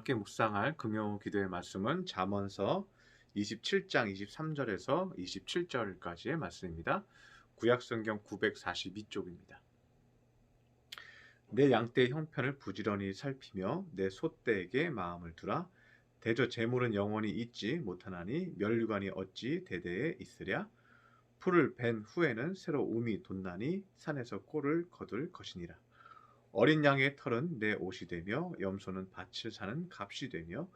함께 묵상할 금요 기도의 말씀은 잠언서 27장 23절에서 27절까지의 말씀입니다. 구약성경 942쪽입니다. 내 양떼의 형편을 부지런히 살피며 내 소떼에게 마음을 두라. 대저 재물은 영원히 있지 못하나니 면류관이 어찌 대대에 있으랴. 풀을 벤 후에는 새로 움이 돋나니 산에서 꼴을 거둘 것이니라. 어린 양의 털은 내 옷이 되며 염소는 밭을 사는 값이 되며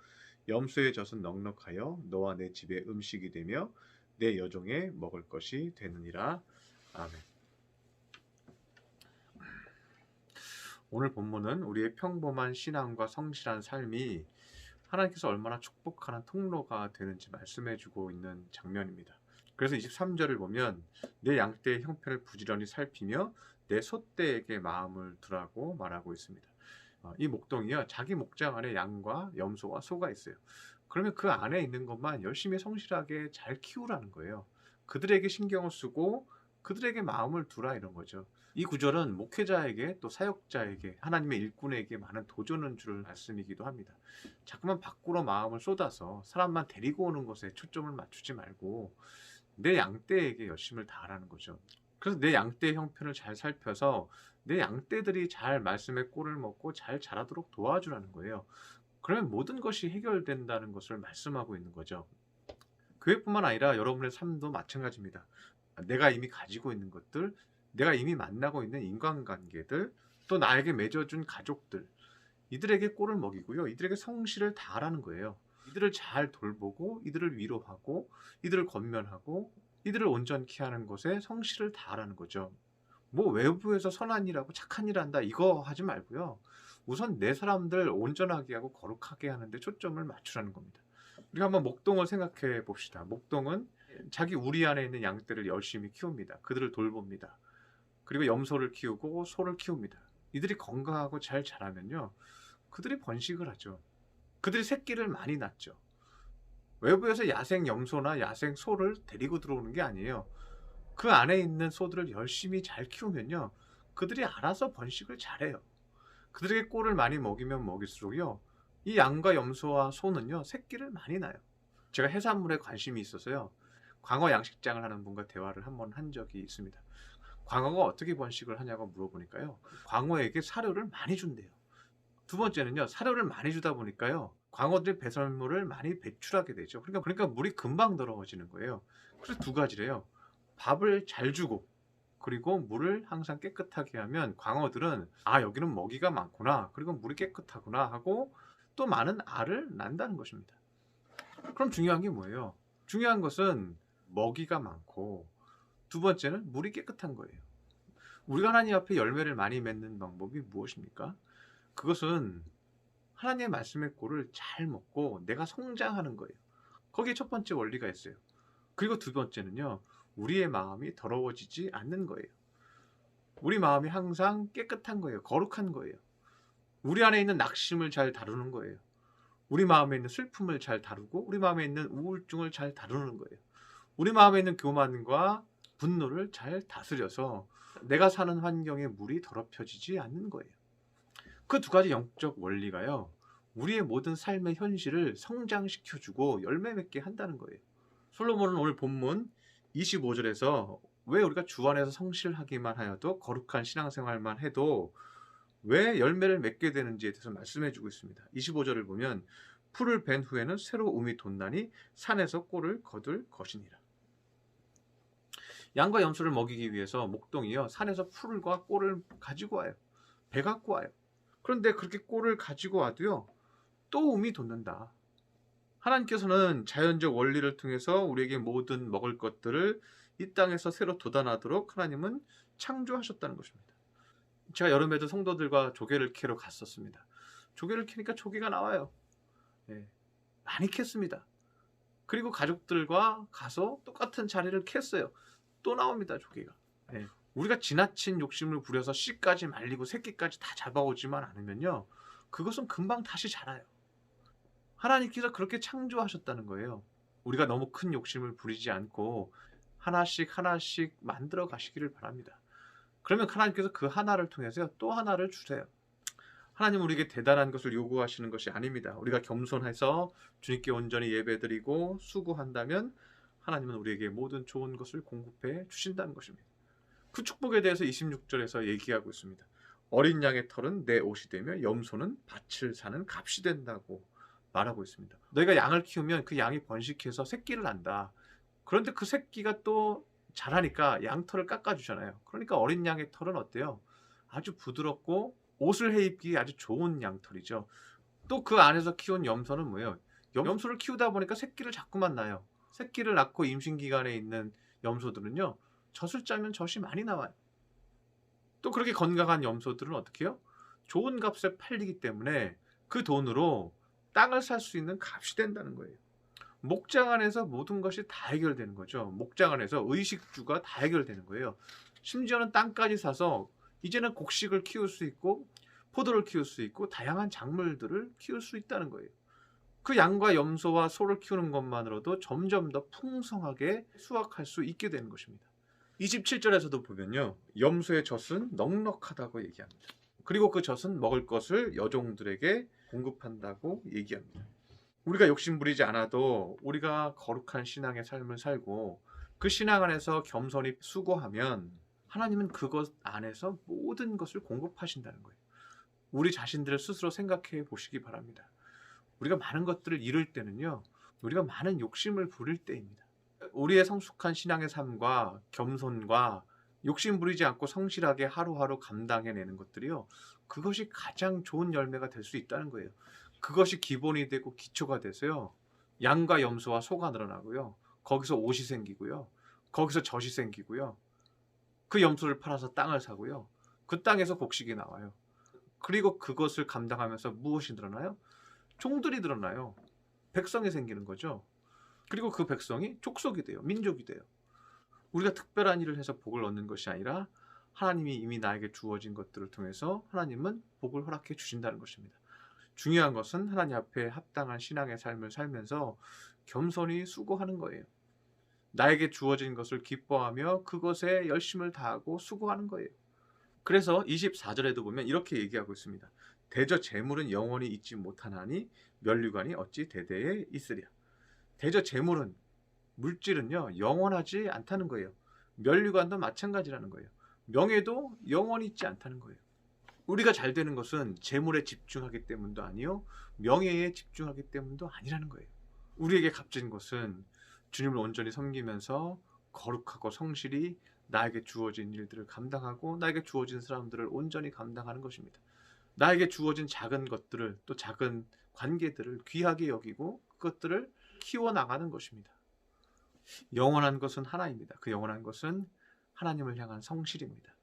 염소의 젖은 넉넉하여 너와 내 집의 음식이 되며 내 여종의 먹을 것이 되느니라. 아멘. 오늘 본문은 우리의 평범한 신앙과 성실한 삶이 하나님께서 얼마나 축복하는 통로가 되는지 말씀해주고 있는 장면입니다. 그래서 23절을 보면 내 양떼의 형편을 부지런히 살피며 내 소떼에게 마음을 두라고 말하고 있습니다. 이 목동이요, 자기 목장 안에 양과 염소와 소가 있어요. 그러면 그 안에 있는 것만 열심히 성실하게 잘 키우라는 거예요. 그들에게 신경을 쓰고 그들에게 마음을 두라, 이런 거죠. 이 구절은 목회자에게 또 사역자에게 하나님의 일꾼에게 많은 도전을 줄 말씀이기도 합니다. 자꾸만 밖으로 마음을 쏟아서 사람만 데리고 오는 것에 초점을 맞추지 말고 내 양떼에게 열심을 다하라는 거죠. 그래서 내 양떼의 형편을 잘 살펴서 내 양떼들이 잘 말씀의 꼴을 먹고 잘 자라도록 도와주라는 거예요. 그러면 모든 것이 해결된다는 것을 말씀하고 있는 거죠. 교회뿐만 아니라 여러분의 삶도 마찬가지입니다. 내가 이미 가지고 있는 것들, 내가 이미 만나고 있는 인간관계들, 또 나에게 맺어준 가족들, 이들에게 꼴을 먹이고요, 이들에게 성실을 다하라는 거예요. 이들을 잘 돌보고 이들을 위로하고 이들을 권면하고 이들을 온전케 하는 것에 성실을 다하라는 거죠. 뭐 외부에서 선한 일하고 착한 일 한다 이거 하지 말고요, 우선 내 사람들 온전하게 하고 거룩하게 하는 데 초점을 맞추라는 겁니다. 우리가 한번 목동을 생각해 봅시다. 목동은 자기 우리 안에 있는 양떼를 열심히 키웁니다. 그들을 돌봅니다. 그리고 염소를 키우고 소를 키웁니다. 이들이 건강하고 잘 자라면요, 그들이 번식을 하죠. 그들이 새끼를 많이 낳죠. 외부에서 야생 염소나 야생 소를 데리고 들어오는 게 아니에요. 그 안에 있는 소들을 열심히 잘 키우면요, 그들이 알아서 번식을 잘해요. 그들에게 꼴을 많이 먹이면 먹일수록요, 이 양과 염소와 소는요, 새끼를 많이 낳아요. 제가 해산물에 관심이 있어서요, 광어 양식장을 하는 분과 대화를 한번 한 적이 있습니다. 광어가 어떻게 번식을 하냐고 물어보니까요, 광어에게 사료를 많이 준대요. 두 번째는요, 사료를 많이 주다 보니까요, 광어들이 배설물을 많이 배출하게 되죠. 그러니까 물이 금방 더러워지는 거예요. 그래서 두 가지래요. 밥을 잘 주고 그리고 물을 항상 깨끗하게 하면 광어들은 아, 여기는 먹이가 많구나, 그리고 물이 깨끗하구나 하고 또 많은 알을 낳는다는 것입니다. 그럼 중요한 게 뭐예요? 중요한 것은 먹이가 많고 두 번째는 물이 깨끗한 거예요. 우리가 하나님 앞에 열매를 많이 맺는 방법이 무엇입니까? 그것은 하나님의 말씀의 꼴을 잘 먹고 내가 성장하는 거예요. 거기에 첫 번째 원리가 있어요. 그리고 두 번째는요, 우리의 마음이 더러워지지 않는 거예요. 우리 마음이 항상 깨끗한 거예요. 거룩한 거예요. 우리 안에 있는 낙심을 잘 다루는 거예요. 우리 마음에 있는 슬픔을 잘 다루고 우리 마음에 있는 우울증을 잘 다루는 거예요. 우리 마음에 있는 교만과 분노를 잘 다스려서 내가 사는 환경에 물이 더럽혀지지 않는 거예요. 그 두 가지 영적 원리가요, 우리의 모든 삶의 현실을 성장시켜주고 열매 맺게 한다는 거예요. 솔로몬은 오늘 본문 25절에서 왜 우리가 주 안에서 성실하기만 하여도 거룩한 신앙생활만 해도 왜 열매를 맺게 되는지에 대해서 말씀해주고 있습니다. 25절을 보면 풀을 벤 후에는 새로 움이 돋나니 산에서 꼴을 거둘 것이니라. 양과 염소를 먹이기 위해서 목동이요, 산에서 풀과 꼴을 가지고 와요. 배 갖고 와요. 그런데 그렇게 꼴을 가지고 와도요, 또 움이 돋는다. 하나님께서는 자연적 원리를 통해서 우리에게 모든 먹을 것들을 이 땅에서 새로 돋아나도록 하나님은 창조하셨다는 것입니다. 제가 여름에도 성도들과 조개를 캐러 갔었습니다. 조개를 캐니까 조개가 나와요. 네, 많이 캤습니다. 그리고 가족들과 가서 똑같은 자리를 캤어요. 또 나옵니다, 조개가. 네. 우리가 지나친 욕심을 부려서 씨까지 말리고 새끼까지 다 잡아오지만 않으면요, 그것은 금방 다시 자라요. 하나님께서 그렇게 창조하셨다는 거예요. 우리가 너무 큰 욕심을 부리지 않고 하나씩 하나씩 만들어 가시기를 바랍니다. 그러면 하나님께서 그 하나를 통해서 또 하나를 주세요. 하나님은 우리에게 대단한 것을 요구하시는 것이 아닙니다. 우리가 겸손해서 주님께 온전히 예배드리고 수고한다면 하나님은 우리에게 모든 좋은 것을 공급해 주신다는 것입니다. 그 축복에 대해서 26절에서 얘기하고 있습니다. 어린 양의 털은 내 옷이 되며 염소는 밭을 사는 값이 된다고 말하고 있습니다. 너희가 양을 키우면 그 양이 번식해서 새끼를 낳는다. 그런데 그 새끼가 또 자라니까 양털을 깎아주잖아요. 그러니까 어린 양의 털은 어때요? 아주 부드럽고 옷을 해입기에 아주 좋은 양털이죠. 또 그 안에서 키운 염소는 뭐예요? 염소를 키우다 보니까 새끼를 자꾸만 낳아요. 새끼를 낳고 임신기간에 있는 염소들은요, 젖을 짜면 젖이 많이 나와요. 또 그렇게 건강한 염소들은 어떻게 해요? 좋은 값에 팔리기 때문에 그 돈으로 땅을 살 수 있는 값이 된다는 거예요. 목장 안에서 모든 것이 다 해결되는 거죠. 목장 안에서 의식주가 다 해결되는 거예요. 심지어는 땅까지 사서 이제는 곡식을 키울 수 있고 포도를 키울 수 있고 다양한 작물들을 키울 수 있다는 거예요. 그 양과 염소와 소를 키우는 것만으로도 점점 더 풍성하게 수확할 수 있게 되는 것입니다. 27절에서도 보면요, 염소의 젖은 넉넉하다고 얘기합니다. 그리고 그 젖은 먹을 것을 여종들에게 공급한다고 얘기합니다. 우리가 욕심부리지 않아도 우리가 거룩한 신앙의 삶을 살고 그 신앙 안에서 겸손히 수고하면 하나님은 그것 안에서 모든 것을 공급하신다는 거예요. 우리 자신들을 스스로 생각해 보시기 바랍니다. 우리가 많은 것들을 잃을 때는요, 우리가 많은 욕심을 부릴 때입니다. 우리의 성숙한 신앙의 삶과 겸손과 욕심 부리지 않고 성실하게 하루하루 감당해내는 것들이요, 그것이 가장 좋은 열매가 될 수 있다는 거예요. 그것이 기본이 되고 기초가 돼서요, 양과 염소와 소가 늘어나고요, 거기서 옷이 생기고요, 거기서 젖이 생기고요, 그 염소를 팔아서 땅을 사고요, 그 땅에서 곡식이 나와요. 그리고 그것을 감당하면서 무엇이 늘어나요? 종들이 늘어나요. 백성이 생기는 거죠. 그리고 그 백성이 족속이 돼요. 민족이 돼요. 우리가 특별한 일을 해서 복을 얻는 것이 아니라 하나님이 이미 나에게 주어진 것들을 통해서 하나님은 복을 허락해 주신다는 것입니다. 중요한 것은 하나님 앞에 합당한 신앙의 삶을 살면서 겸손히 수고하는 거예요. 나에게 주어진 것을 기뻐하며 그것에 열심을 다하고 수고하는 거예요. 그래서 24절에도 보면 이렇게 얘기하고 있습니다. 대저 재물은 영원히 있지 못하나니 면류관이 어찌 대대에 있으랴. 대저 재물은, 물질은요, 영원하지 않다는 거예요. 면류관도 마찬가지라는 거예요. 명예도 영원히 있지 않다는 거예요. 우리가 잘 되는 것은 재물에 집중하기 때문도 아니요, 명예에 집중하기 때문도 아니라는 거예요. 우리에게 값진 것은 주님을 온전히 섬기면서 거룩하고 성실히 나에게 주어진 일들을 감당하고 나에게 주어진 사람들을 온전히 감당하는 것입니다. 나에게 주어진 작은 것들을, 또 작은 관계들을 귀하게 여기고 그것들을 키워나가는 것입니다. 영원한 것은 하나입니다. 그 영원한 것은 하나님을 향한 성실입니다.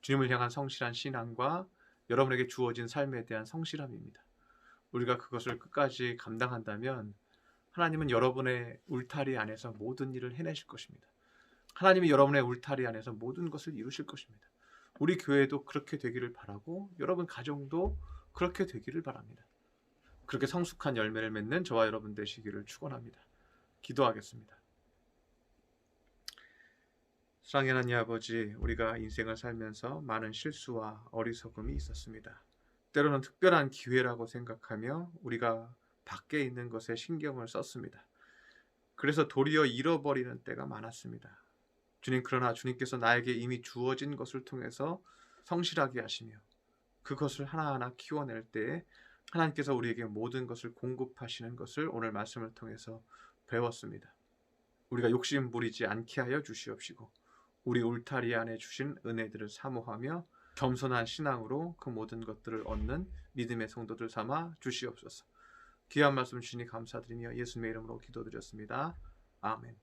주님을 향한 성실한 신앙과 여러분에게 주어진 삶에 대한 성실함입니다. 우리가 그것을 끝까지 감당한다면 하나님은 여러분의 울타리 안에서 모든 일을 해내실 것입니다. 하나님이 여러분의 울타리 안에서 모든 것을 이루실 것입니다. 우리 교회도 그렇게 되기를 바라고 여러분 가정도 그렇게 되기를 바랍니다. 그렇게 성숙한 열매를 맺는 저와 여러분 되시기를 축원합니다. 기도하겠습니다. 사랑의 하나님 아버지, 우리가 인생을 살면서 많은 실수와 어리석음이 있었습니다. 때로는 특별한 기회라고 생각하며 우리가 밖에 있는 것에 신경을 썼습니다. 그래서 도리어 잃어버리는 때가 많았습니다. 주님, 그러나 주님께서 나에게 이미 주어진 것을 통해서 성실하게 하시며 그것을 하나하나 키워낼 때에 하나님께서 우리에게 모든 것을 공급하시는 것을 오늘 말씀을 통해서 배웠습니다. 우리가 욕심 부리지 않게 하여 주시옵시고 우리 울타리 안에 주신 은혜들을 사모하며 겸손한 신앙으로 그 모든 것들을 얻는 믿음의 성도들 삼아 주시옵소서. 귀한 말씀 주시니 감사드리며 예수님의 이름으로 기도드렸습니다. 아멘.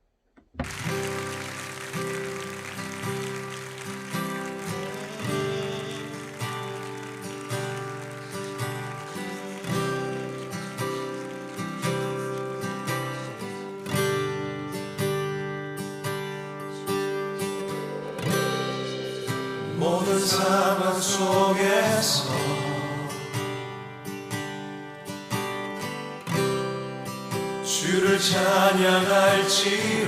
모든 상황 속에서 주를 찬양할지